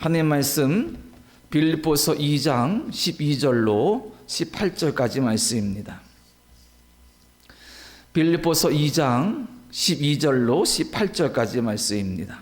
하나님의 말씀 빌립보서 2장 12절로 18절까지 말씀입니다. 빌립보서 2장 12절로 18절까지 말씀입니다.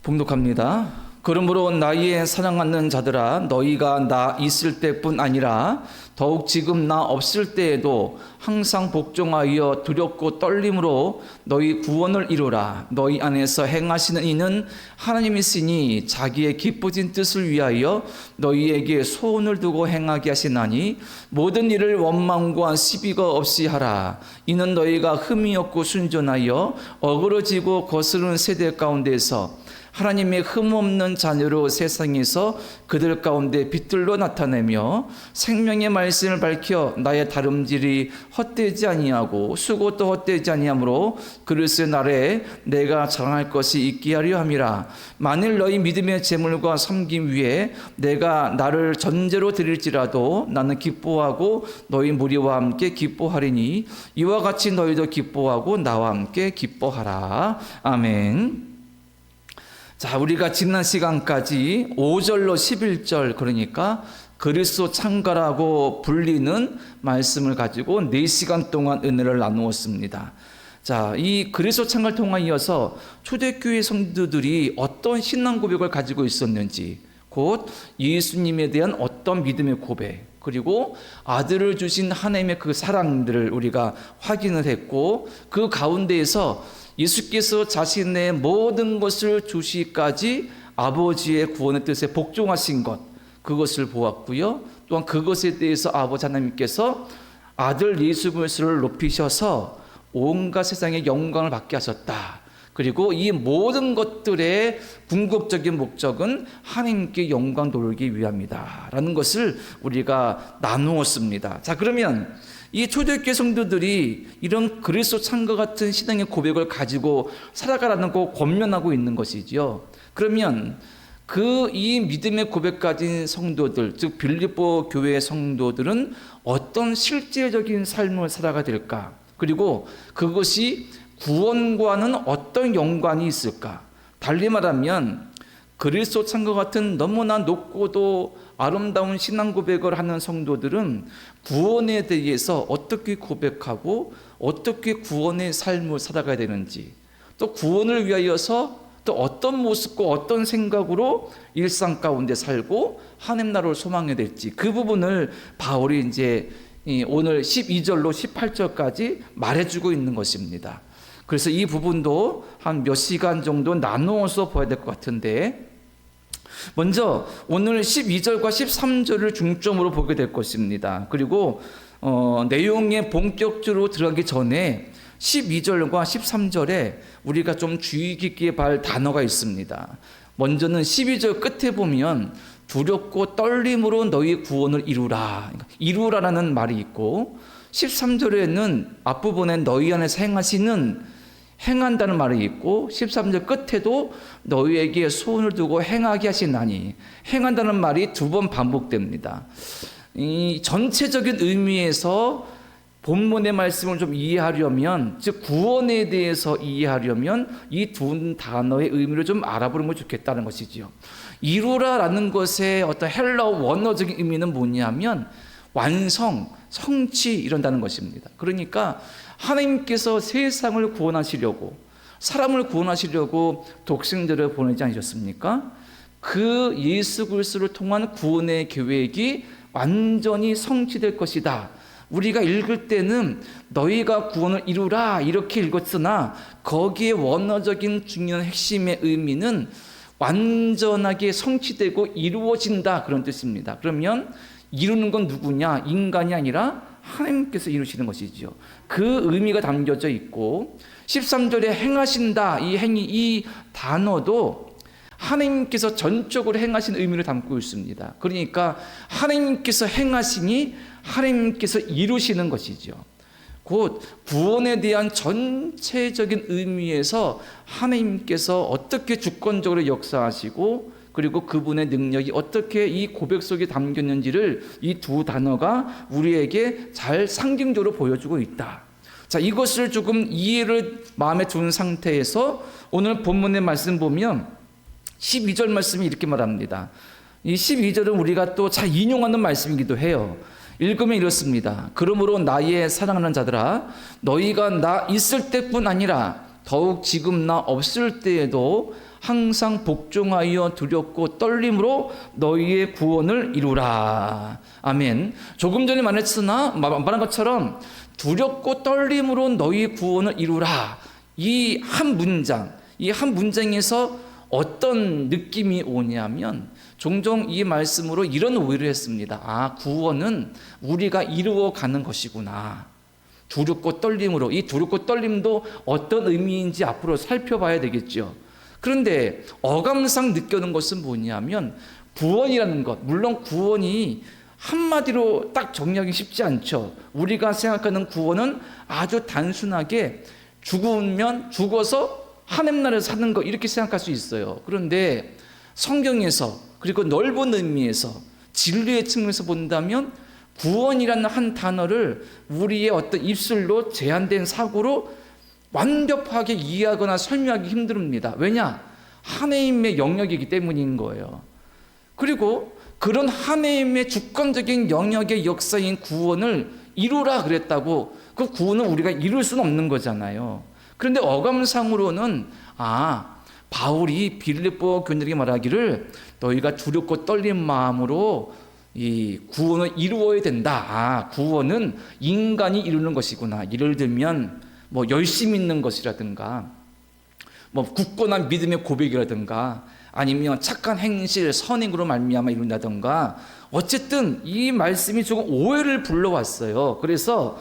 봉독합니다. 그러므로 나의 사랑하는 자들아, 너희가 나 있을 때뿐 아니라 더욱 지금 나 없을 때에도 항상 복종하여 두렵고 떨림으로 너희 구원을 이루라. 너희 안에서 행하시는 이는 하나님이시니 자기의 기쁘신 뜻을 위하여 너희에게 소원을 두고 행하게 하시나니 모든 일을 원망과 시비가 없이 하라. 이는 너희가 흠이 없고 순전하여 어그러지고 거스르는 세대 가운데서 하나님의 흠없는 자녀로 세상에서 그들 가운데 빛들로 나타내며 생명의 말씀을 밝혀 나의 다름질이 헛되지 아니하고 수고도 헛되지 아니하므로 그리스도의 날에 내가 자랑할 것이 있게 하려 함이라. 만일 너희 믿음의 재물과 섬김 위에 내가 나를 전제로 드릴지라도 나는 기뻐하고 너희 무리와 함께 기뻐하리니 이와 같이 너희도 기뻐하고 나와 함께 기뻐하라. 아멘. 자, 우리가 지난 시간까지 5절로 11절, 그러니까 그리스도 창가라고 불리는 말씀을 가지고 4시간 동안 은혜를 나누었습니다. 자, 이 그리스도 창가를 통하여서 초대교회 성도들이 어떤 신앙 고백을 가지고 있었는지, 곧 예수님에 대한 어떤 믿음의 고백, 그리고 아들을 주신 하나님의 그 사랑들을 우리가 확인을 했고, 그 가운데에서 예수께서 자신의 모든 것을 주시기까지 아버지의 구원의 뜻에 복종하신 것, 그것을 보았고요. 또한 그것에 대해서 아버지 하나님께서 아들 예수 그리스도를 높이셔서 온갖 세상의 영광을 받게 하셨다. 그리고 이 모든 것들의 궁극적인 목적은 하나님께 영광 돌리기 위함이다 라는 것을 우리가 나누었습니다. 자, 그러면 이 초대교회 성도들이 이런 그리스도 창과 같은 신앙의 고백을 가지고 살아가라는 거 권면하고 있는 것이지요. 그러면 이 믿음의 고백 가진 성도들, 즉 빌립보 교회의 성도들은 어떤 실제적인 삶을 살아가야 될까? 그리고 그것이 구원과는 어떤 연관이 있을까? 달리 말하면 그리스도 창과 같은 너무나 높고도 아름다운 신앙 고백을 하는 성도들은 구원에 대해서 어떻게 고백하고 어떻게 구원의 삶을 살아가야 되는지, 또 구원을 위하여서 또 어떤 모습과 어떤 생각으로 일상 가운데 살고 하나님 나라를 소망해야 될지, 그 부분을 바울이 이제 오늘 12절로 18절까지 말해주고 있는 것입니다. 그래서 이 부분도 한 몇 시간 정도 나누어서 봐야 될 것 같은데, 먼저 오늘 12절과 13절을 중점으로 보게 될 것입니다. 그리고 내용에 본격적으로 들어가기 전에 12절과 13절에 우리가 좀 주의 깊게 볼 단어가 있습니다. 먼저는 12절 끝에 보면 두렵고 떨림으로 너희 구원을 이루라, 이루라라는 말이 있고, 13절에는 앞부분에 너희 안에서 행한다는 말이 있고, 13절 끝에도 너희에게 소원을 두고 행하게 하시나니, 행한다는 말이 2번 반복됩니다. 이 전체적인 의미에서 본문의 말씀을 좀 이해하려면, 즉 구원에 대해서 이해하려면 이 두 단어의 의미를 좀 알아보는 게 좋겠다는 것이지요. 이루라라는 것의 어떤 헬라어 원어적인 의미는 뭐냐면 완성, 성취 이런다는 것입니다. 그러니까 하나님께서 세상을 구원하시려고, 사람을 구원하시려고 독생자를 보내지 않으셨습니까? 그 예수 그리스도를 통한 구원의 계획이 완전히 성취될 것이다. 우리가 읽을 때는 너희가 구원을 이루라 이렇게 읽었으나 거기에 원어적인 중요한 핵심의 의미는 완전하게 성취되고 이루어진다, 그런 뜻입니다. 그러면 이루는 건 누구냐? 인간이 아니라 하나님께서 이루시는 것이죠. 그 의미가 담겨져 있고, 13절에 행하신다, 이 단어도 하나님께서 전적으로 행하신 의미를 담고 있습니다. 그러니까 하나님께서 행하시니 하나님께서 이루시는 것이죠. 곧 구원에 대한 전체적인 의미에서 하나님께서 어떻게 주권적으로 역사하시고, 그리고 그분의 능력이 어떻게 이 고백 속에 담겼는지를 이 두 단어가 우리에게 잘 상징적으로 보여주고 있다. 자, 이것을 조금 이해를 마음에 둔 상태에서 오늘 본문의 말씀 보면 12절 말씀이 이렇게 말합니다. 이 12절은 우리가 또 잘 인용하는 말씀이기도 해요. 읽으면 이렇습니다. 그러므로 나의 사랑하는 자들아, 너희가 나 있을 때뿐 아니라 더욱 지금 나 없을 때에도 항상 복종하여 두렵고 떨림으로 너희의 구원을 이루라. 아멘. 조금 전에 말한 것처럼 두렵고 떨림으로 너희의 구원을 이루라. 이 한 문장에서 어떤 느낌이 오냐면 종종 이 말씀으로 이런 오해를 했습니다. 구원은 우리가 이루어가는 것이구나. 두렵고 떨림으로. 이 두렵고 떨림도 어떤 의미인지 앞으로 살펴봐야 되겠죠. 그런데 어감상 느껴는 것은 뭐냐면 구원이라는 것, 물론 구원이 한마디로 딱 정리하기 쉽지 않죠. 우리가 생각하는 구원은 아주 단순하게 죽으면 죽어서 하나님 나라에서 사는 것, 이렇게 생각할 수 있어요. 그런데 성경에서, 그리고 넓은 의미에서 진리의 측면에서 본다면 구원이라는 한 단어를 우리의 어떤 입술로 제한된 사고로 완벽하게 이해하거나 설명하기 힘듭니다. 왜냐? 하나님의 영역이기 때문인 거예요. 그리고 그런 하나님의 주권적인 영역의 역사인 구원을 이루라 그랬다고 그 구원을 우리가 이룰 수는 없는 거잖아요. 그런데 어감상으로는 바울이 빌립보 교인들에게 말하기를 너희가 두렵고 떨린 마음으로 이 구원을 이루어야 된다. 구원은 인간이 이루는 것이구나. 예를 들면 열심히 있는 것이라든가 굳건한 믿음의 고백이라든가 아니면 착한 행실, 선행으로 말미암아 이룬다든가, 어쨌든 이 말씀이 조금 오해를 불러왔어요. 그래서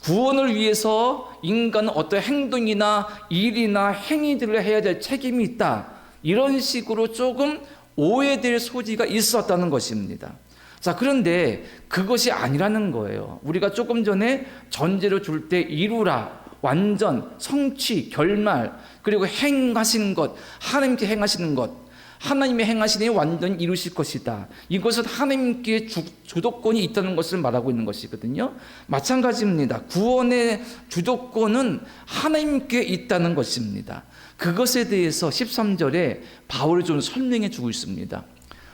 구원을 위해서 인간은 어떤 행동이나 일이나 행위들을 해야 될 책임이 있다, 이런 식으로 조금 오해될 소지가 있었다는 것입니다. 자, 그런데 그것이 아니라는 거예요. 우리가 조금 전에 전제로 줄 때 이루라, 완전, 성취, 결말, 그리고 행하시는 것, 하나님께 행하시는 것, 하나님의 행하시니 완전히 이루실 것이다. 이것은 하나님께 주도권이 있다는 것을 말하고 있는 것이거든요. 마찬가지입니다. 구원의 주도권은 하나님께 있다는 것입니다. 그것에 대해서 13절에 바울이 좀 설명해 주고 있습니다.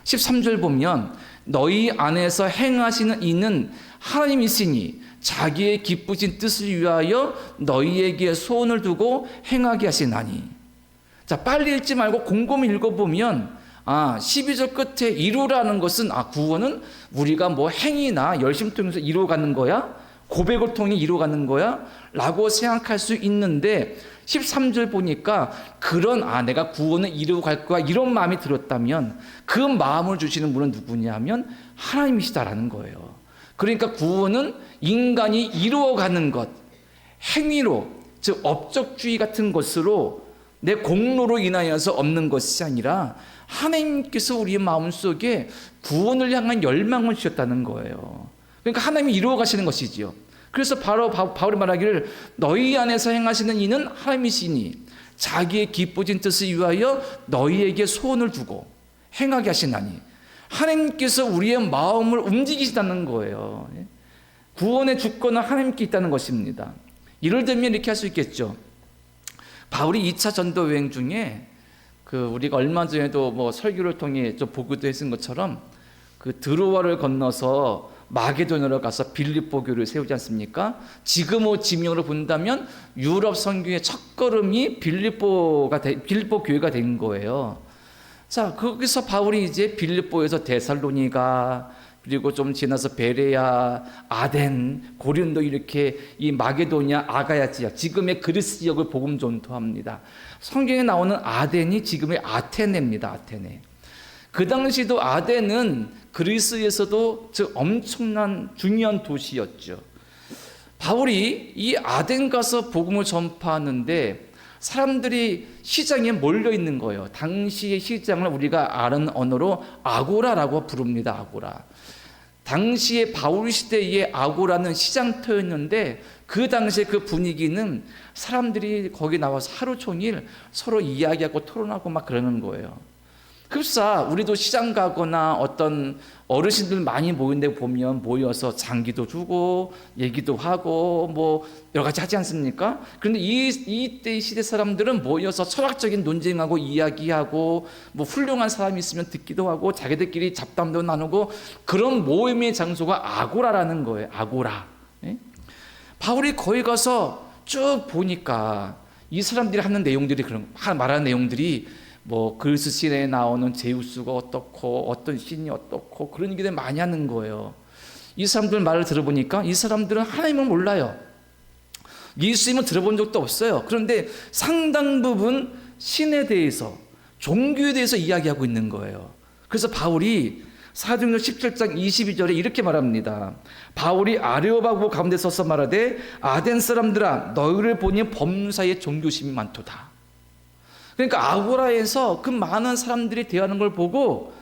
13절 보면 너희 안에서 행하시는 이는 하나님이시니 자기의 기쁘신 뜻을 위하여 너희에게 소원을 두고 행하게 하시나니. 자, 빨리 읽지 말고 곰곰이 읽어보면 12절 끝에 이루라는 것은 구원은 우리가 행위나 열심 통해서 이루어가는 거야? 고백을 통해 이루어가는 거야? 라고 생각할 수 있는데 13절 보니까 그런 내가 구원을 이루어갈 거야, 이런 마음이 들었다면 그 마음을 주시는 분은 누구냐면 하나님이시다라는 거예요. 그러니까 구원은 인간이 이루어가는 것, 행위로, 즉 업적주의 같은 것으로 내 공로로 인하여서 없는 것이 아니라 하나님께서 우리의 마음속에 구원을 향한 열망을 주셨다는 거예요. 그러니까 하나님이 이루어 가시는 것이지요. 그래서 바로 바울이 말하기를 너희 안에서 행하시는 이는 하나님이시니 자기의 기쁘신 뜻을 위하여 너희에게 소원을 두고 행하게 하시나니, 하나님께서 우리의 마음을 움직이시다는 거예요. 구원의 주권은 하나님께 있다는 것입니다. 예를 들면 이렇게 할 수 있겠죠. 바울이 2차 전도 여행 중에 우리가 얼마 전에도 설교를 통해 좀 보기도 했은 것처럼 드로아를 건너서 마게도냐로 가서 빌립보 교회를 세우지 않습니까? 지금의 지명으로 본다면 유럽 선교의 첫걸음이 빌립보 교회가 된 거예요. 자, 거기서 바울이 이제 빌립보에서 데살로니가, 그리고 좀 지나서 베레아, 아덴, 고린도, 이렇게 이 마게도냐, 아가야 지역, 지금의 그리스 지역을 복음 전도합니다. 성경에 나오는 아덴이 지금의 아테네입니다. 아테네. 그 당시도 아덴은 그리스에서도 즉 엄청난 중요한 도시였죠. 바울이 이 아덴 가서 복음을 전파하는데 사람들이 시장에 몰려 있는 거예요. 당시의 시장을 우리가 아는 언어로 아고라라고 부릅니다. 아고라. 당시에 바울 시대의 아고라는 시장터였는데 그 당시에 그 분위기는 사람들이 거기 나와서 하루 종일 서로 이야기하고 토론하고 막 그러는 거예요. 흡사 우리도 시장 가거나 어떤 어르신들 많이 모인 데 보면 모여서 장기도 주고 얘기도 하고 뭐 여러 가지 하지 않습니까? 그런데 이때 시대 사람들은 모여서 철학적인 논쟁하고 이야기하고 뭐 훌륭한 사람이 있으면 듣기도 하고 자기들끼리 잡담도 나누고 그런 모임의 장소가 아고라라는 거예요. 아고라. 예? 바울이 거기 가서 쭉 보니까 이 사람들이 하는 내용들이 말하는 내용들이 뭐 그리스 신에 나오는 제우스가 어떻고 어떤 신이 어떻고 그런 얘기들 많이 하는 거예요. 이 사람들 말을 들어보니까 이 사람들은 하나님을 몰라요. 예수님은 들어본 적도 없어요. 그런데 상당 부분 신에 대해서 종교에 대해서 이야기하고 있는 거예요. 그래서 바울이 사도행전 17장 22절에 이렇게 말합니다. 바울이 아레오바고 가운데 서서 말하되 아덴 사람들아 너희를 보니 범사에 종교심이 많도다. 그러니까 아고라에서 그 많은 사람들이 대하는 걸 보고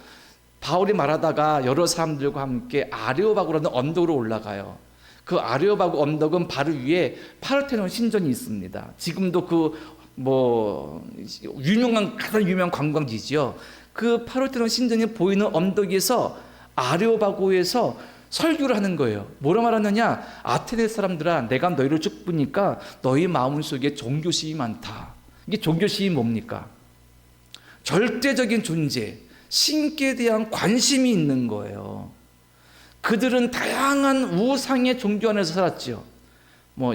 바울이 말하다가 여러 사람들과 함께 아레오바고라는 언덕으로 올라가요. 그 아레오바고 언덕은 바로 위에 파르테논 신전이 있습니다. 지금도 가장 유명한 관광지지요. 그 파르테논 신전이 보이는 언덕에서 아레오바고에서 설교를 하는 거예요. 뭐라 말하느냐? 아테네 사람들아 내가 너희를 쭉 보니까 너희 마음속에 종교심이 많다. 이게 종교심이 뭡니까? 절대적인 존재, 신께 대한 관심이 있는 거예요. 그들은 다양한 우상의 종교 안에서 살았죠.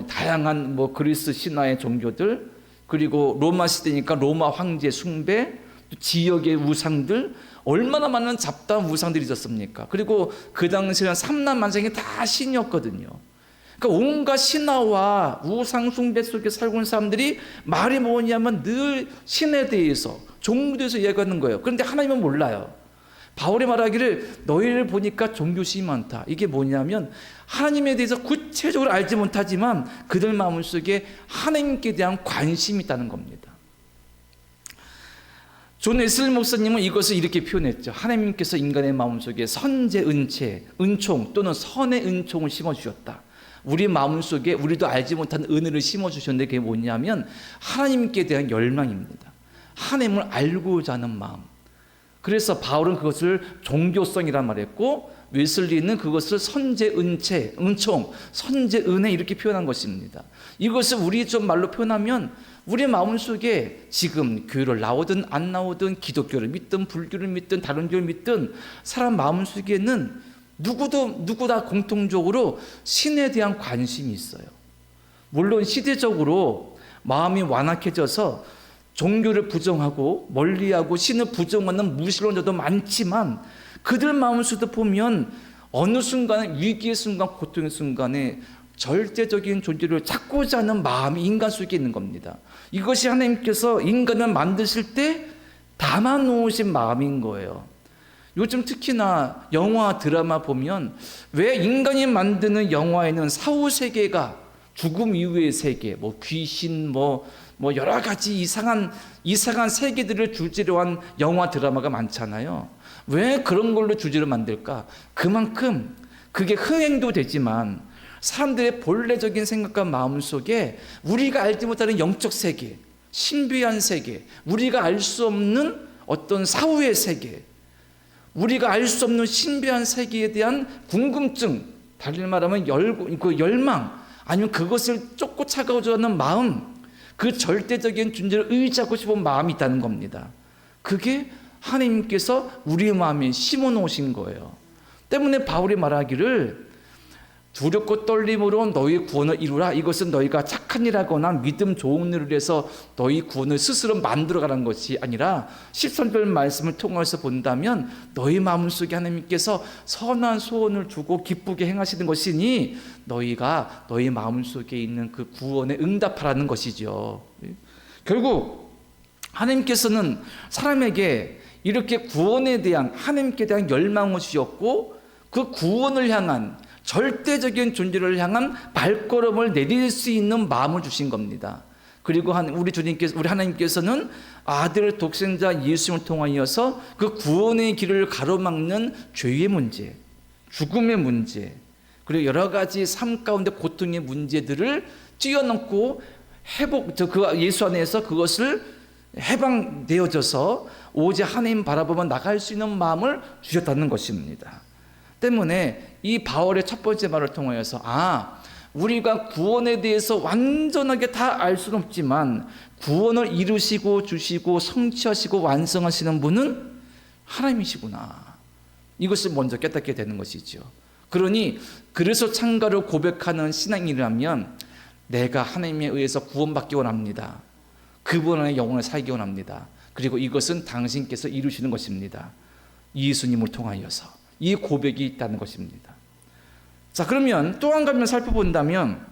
다양한 그리스 신화의 종교들, 그리고 로마 시대니까 로마 황제 숭배, 지역의 우상들, 얼마나 많은 잡다한 우상들이 있었습니까? 그리고 그 당시에는 삼남만상이 다 신이었거든요. 그러니까 온갖 신화와 우상 숭배 속에 살고 있는 사람들이 말이 뭐냐면 늘 신에 대해서 종교에 대해서 이야기하는 거예요. 그런데 하나님은 몰라요. 바울이 말하기를 너희를 보니까 종교심이 많다. 이게 뭐냐면 하나님에 대해서 구체적으로 알지 못하지만 그들 마음속에 하나님께 대한 관심이 있다는 겁니다. 존 웨슬리 목사님은 이것을 이렇게 표현했죠. 하나님께서 인간의 마음속에 선제 은체, 은총 또는 선의 은총을 심어주셨다. 우리 마음속에 우리도 알지 못한 은혜를 심어주셨는데 그게 뭐냐면 하나님께 대한 열망입니다. 하나님을 알고자 하는 마음. 그래서 바울은 그것을 종교성이란 말했고 웨슬리는 그것을 선제 은체, 은총, 선제 은혜 이렇게 표현한 것입니다. 이것을 우리 좀 말로 표현하면 우리 마음속에 지금 교회를 나오든 안 나오든 기독교를 믿든 불교를 믿든 다른 교를 믿든 사람 마음속에는 누구다 공통적으로 신에 대한 관심이 있어요. 물론 시대적으로 마음이 완악해져서 종교를 부정하고 멀리하고 신을 부정하는 무신론자도 많지만 그들 마음속에도 보면 어느 순간에 위기의 순간, 고통의 순간에 절대적인 존재를 찾고자 하는 마음이 인간 속에 있는 겁니다. 이것이 하나님께서 인간을 만드실 때 담아놓으신 마음인 거예요. 요즘 특히나 영화, 드라마 보면 왜 인간이 만드는 영화에는 사후세계가 죽음 이후의 세계, 귀신, 여러 가지 이상한 세계들을 주제로 한 영화, 드라마가 많잖아요. 왜 그런 걸로 주제로 만들까? 그만큼 그게 흥행도 되지만 사람들의 본래적인 생각과 마음 속에 우리가 알지 못하는 영적 세계, 신비한 세계, 우리가 알 수 없는 어떤 사후의 세계, 우리가 알 수 없는 신비한 세계에 대한 궁금증, 달리 말하면 열망, 아니면 그것을 쫓고 차가워져 하는 마음, 그 절대적인 존재를 의지하고 싶은 마음이 있다는 겁니다. 그게 하나님께서 우리의 마음에 심어놓으신 거예요. 때문에 바울이 말하기를 두렵고 떨림으로 너희 구원을 이루라. 이것은 너희가 착한 일하거나 믿음 좋은 일을 해서 너희 구원을 스스로 만들어가는 것이 아니라 13절 말씀을 통해서 본다면 너희 마음속에 하나님께서 선한 소원을 주고 기쁘게 행하시는 것이니 너희가 너희 마음속에 있는 그 구원에 응답하라는 것이죠. 결국 하나님께서는 사람에게 이렇게 구원에 대한 하나님께 대한 열망을 주셨고 그 구원을 향한 절대적인 존재를 향한 발걸음을 내릴 수 있는 마음을 주신 겁니다. 그리고 우리 하나님께서는 아들 독생자 예수님을 통하여서 그 구원의 길을 가로막는 죄의 문제, 죽음의 문제, 그리고 여러 가지 삶 가운데 고통의 문제들을 뛰어넘고 예수 안에서 그것을 해방되어져서 오직 하나님 바라보며 나갈 수 있는 마음을 주셨다는 것입니다. 때문에 이 바울의 첫 번째 말을 통하여서 우리가 구원에 대해서 완전하게 다 알 수는 없지만 구원을 이루시고 주시고 성취하시고 완성하시는 분은 하나님이시구나, 이것을 먼저 깨닫게 되는 것이죠. 그러니 그래서 참가를 고백하는 신앙이라면 내가 하나님에 의해서 구원받기 원합니다. 그분 안에 영혼을 살기 원합니다. 그리고 이것은 당신께서 이루시는 것입니다. 예수님을 통하여서 이 고백이 있다는 것입니다. 자, 그러면 또 한 가지만 살펴본다면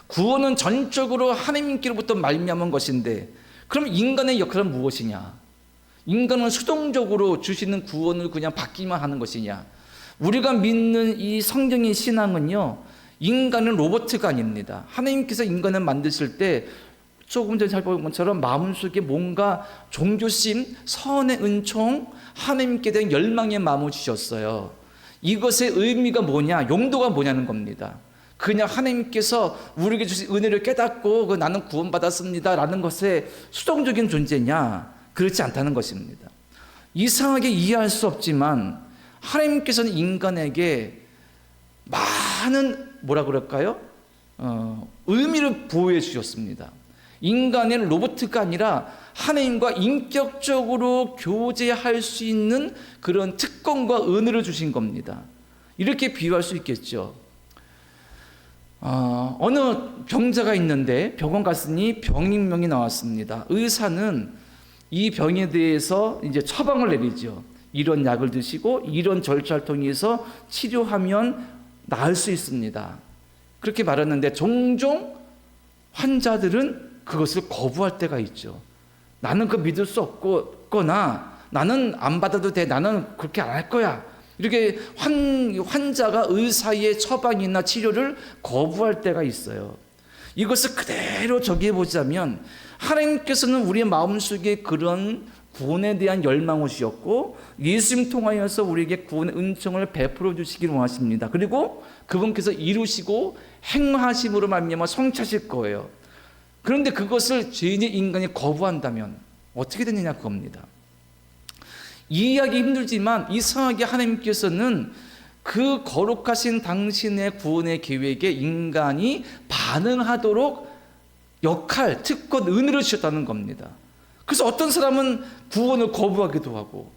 구원은 전적으로 하나님께로부터 말미암은 것인데 그럼 인간의 역할은 무엇이냐? 인간은 수동적으로 주시는 구원을 그냥 받기만 하는 것이냐? 우리가 믿는 이 성경의 신앙은요, 인간은 로봇가 아닙니다. 하나님께서 인간을 만드실 때 조금 전에 살펴본 것처럼 마음속에 뭔가 종교심, 선의 은총, 하나님께 대한 열망의 마음을 주셨어요. 이것의 의미가 뭐냐, 용도가 뭐냐는 겁니다. 그냥 하나님께서 우리에게 주신 은혜를 깨닫고 나는 구원받았습니다 라는 것의 수동적인 존재냐? 그렇지 않다는 것입니다. 이상하게 이해할 수 없지만 하나님께서는 인간에게 많은 의미를 부여해 주셨습니다. 인간은 로봇가 아니라 하나님과 인격적으로 교제할 수 있는 그런 특권과 은혜를 주신 겁니다. 이렇게 비유할 수 있겠죠. 어느 병자가 있는데 병원 갔으니 병익명이 나왔습니다. 의사는 이 병에 대해서 이제 처방을 내리죠. 이런 약을 드시고 이런 절차를 통해서 치료하면 나을 수 있습니다. 그렇게 말했는데 종종 환자들은 그것을 거부할 때가 있죠. 나는 그거 믿을 수 없거나 나는 안 받아도 돼, 나는 그렇게 안 할 거야, 이렇게 환자가 의사의 처방이나 치료를 거부할 때가 있어요. 이것을 그대로 적용해 보자면 하나님께서는 우리의 마음속에 그런 구원에 대한 열망을 주셨고 예수님 통하여서 우리에게 구원의 은총을 베풀어 주시기를 원하십니다. 그리고 그분께서 이루시고 행하심으로 말미암아 성취하실 거예요. 그런데 그것을 죄인의 인간이 거부한다면 어떻게 되느냐 그겁니다. 이해하기 힘들지만 이상하게 하나님께서는 그 거룩하신 당신의 구원의 계획에 인간이 반응하도록 역할, 특권, 은혜를 주셨다는 겁니다. 그래서 어떤 사람은 구원을 거부하기도 하고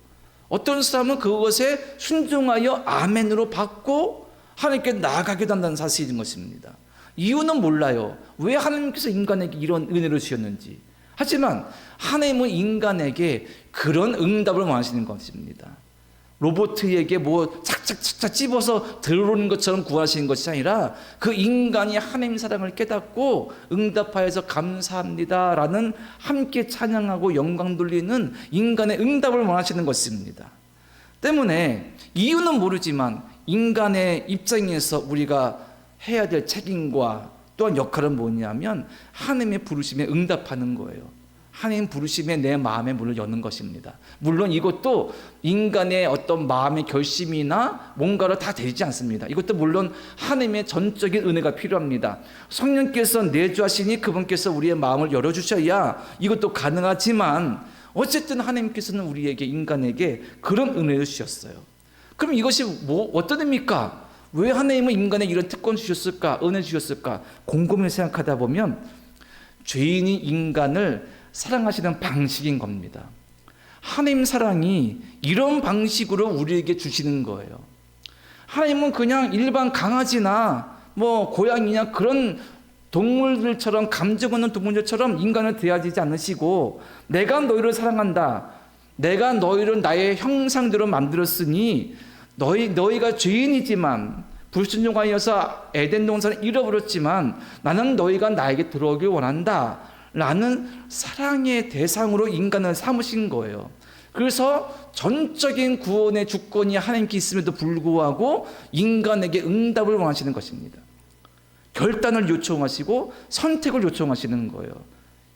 어떤 사람은 그것에 순종하여 아멘으로 받고 하나님께 나아가기도 한다는 사실인 것입니다. 이유는 몰라요. 왜 하나님께서 인간에게 이런 은혜를 주셨는지. 하지만 하나님은 인간에게 그런 응답을 원하시는 것입니다. 로봇에게 착착착착 찝어서 들어오는 것처럼 구하시는 것이 아니라 그 인간이 하나님 사랑을 깨닫고 응답하여서 감사합니다 라는 함께 찬양하고 영광 돌리는 인간의 응답을 원하시는 것입니다. 때문에 이유는 모르지만 인간의 입장에서 우리가 해야 될 책임과 또한 역할은 뭐냐면 하나님의 부르심에 응답하는 거예요. 하나님 부르심에 내 마음의 문을 여는 것입니다. 물론 이것도 인간의 어떤 마음의 결심이나 뭔가로 다 되지 않습니다. 이것도 물론 하나님의 전적인 은혜가 필요합니다. 성령께서 내주하시니 그분께서 우리의 마음을 열어주셔야 이것도 가능하지만 어쨌든 하나님께서는 우리에게 인간에게 그런 은혜를 주셨어요. 그럼 이것이 어떤 의미입니까? 왜 하나님은 인간에게 이런 특권 주셨을까? 은혜 주셨을까? 곰곰이 생각하다 보면 죄인이 인간을 사랑하시는 방식인 겁니다. 하나님 사랑이 이런 방식으로 우리에게 주시는 거예요. 하나님은 그냥 일반 강아지나 고양이냐 그런 동물들처럼 감정 없는 동물들처럼 인간을 대하지 않으시고 내가 너희를 사랑한다. 내가 너희를 나의 형상대로 만들었으니 너희가 죄인이지만 불순종하여서 에덴 동산을 잃어버렸지만 나는 너희가 나에게 들어오길 원한다 라는 사랑의 대상으로 인간을 삼으신 거예요. 그래서 전적인 구원의 주권이 하나님께 있음에도 불구하고 인간에게 응답을 원하시는 것입니다. 결단을 요청하시고 선택을 요청하시는 거예요.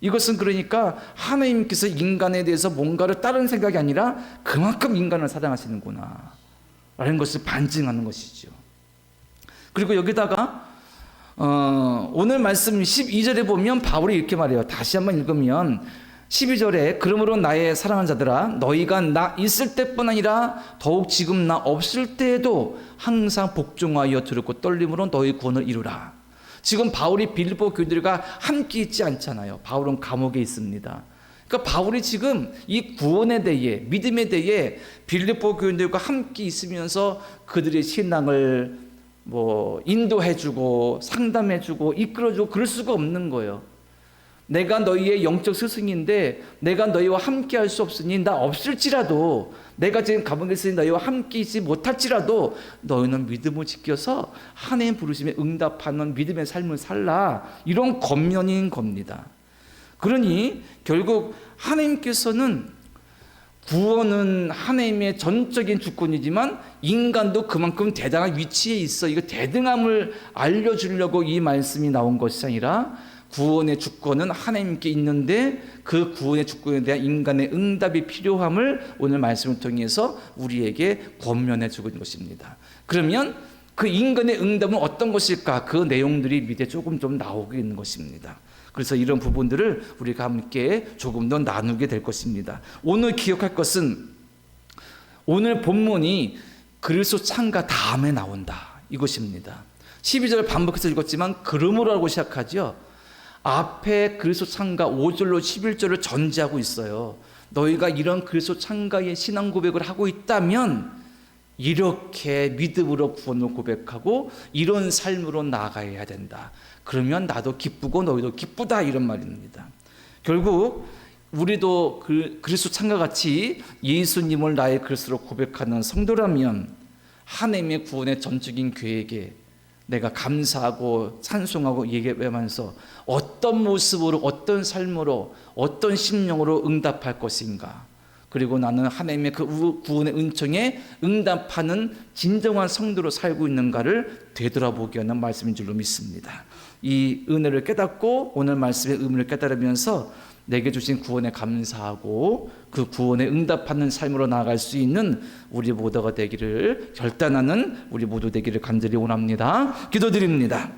이것은 그러니까 하나님께서 인간에 대해서 뭔가를 다른 생각이 아니라 그만큼 인간을 사랑하시는구나 라는 것을 반증하는 것이죠. 그리고 여기다가 오늘 말씀 12절에 보면 바울이 이렇게 말해요. 다시 한번 읽으면 12절에 그러므로 나의 사랑하는 자들아 너희가 나 있을 때뿐 아니라 더욱 지금 나 없을 때에도 항상 복종하여 두렵고 떨림으로 너희 구원을 이루라. 지금 바울이 빌립보 교인들과 함께 있지 않잖아요. 바울은 감옥에 있습니다. 그러니까 바울이 지금 이 구원에 대해, 믿음에 대해 빌립보 교인들과 함께 있으면서 그들의 신앙을 인도해주고 상담해주고 이끌어주고 그럴 수가 없는 거예요. 내가 너희의 영적 스승인데 내가 너희와 함께 할 수 없으니 나 없을지라도, 내가 지금 감옥에 있으니 너희와 함께 있지 못할지라도 너희는 믿음을 지켜서 하나님 부르심에 응답하는 믿음의 삶을 살라, 이런 권면인 겁니다. 그러니 결국 하나님께서는, 구원은 하나님의 전적인 주권이지만 인간도 그만큼 대당한 위치에 있어. 이거 대등함을 알려주려고 이 말씀이 나온 것이 아니라, 구원의 주권은 하나님께 있는데 그 구원의 주권에 대한 인간의 응답이 필요함을 오늘 말씀을 통해서 우리에게 권면해 주고 있는 것입니다. 그러면 그 인간의 응답은 어떤 것일까? 그 내용들이 밑에 조금 좀 나오고 있는 것입니다. 그래서 이런 부분들을 우리가 함께 조금 더 나누게 될 것입니다. 오늘 기억할 것은, 오늘 본문이 그리스도 창가 다음에 나온다, 이것입니다. 12절 반복해서 읽었지만 그러므로라고 시작하죠. 앞에 그리스도 창가 5절로 11절을 전제하고 있어요. 너희가 이런 그리스도 창가의 신앙 고백을 하고 있다면 이렇게 믿음으로 구원을 고백하고 이런 삶으로 나아가야 된다. 그러면 나도 기쁘고 너희도 기쁘다, 이런 말입니다. 결국 우리도 그리스도 창가같이 예수님을 나의 그리스도로 고백하는 성도라면 하나님의 구원의 전적인 계획에 내가 감사하고 찬송하고 얘기하면서 어떤 모습으로, 어떤 삶으로, 어떤 심령으로 응답할 것인가, 그리고 나는 하나님의 그 구원의 은총에 응답하는 진정한 성도로 살고 있는가를 되돌아보게 하는 말씀인 줄로 믿습니다. 이 은혜를 깨닫고 오늘 말씀의 의미를 깨달으면서 내게 주신 구원에 감사하고 그 구원에 응답하는 삶으로 나아갈 수 있는 우리 모두가 되기를, 결단하는 우리 모두 되기를 간절히 원합니다. 기도드립니다.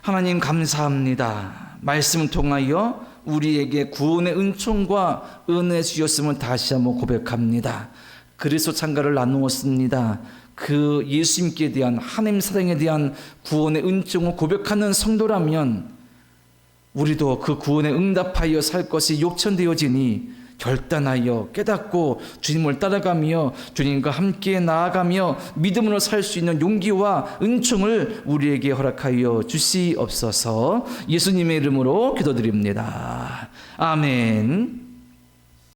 하나님 감사합니다. 말씀을 통하여 우리에게 구원의 은총과 은혜 주셨음을 다시 한번 고백합니다. 그리스도 창가를 나누었습니다. 그 예수님께 대한, 하나님 사랑에 대한 구원의 은총을 고백하는 성도라면 우리도 그 구원에 응답하여 살 것이 욕천되어지니 결단하여 깨닫고 주님을 따라가며 주님과 함께 나아가며 믿음으로 살 수 있는 용기와 은총을 우리에게 허락하여 주시옵소서. 예수님의 이름으로 기도드립니다. 아멘.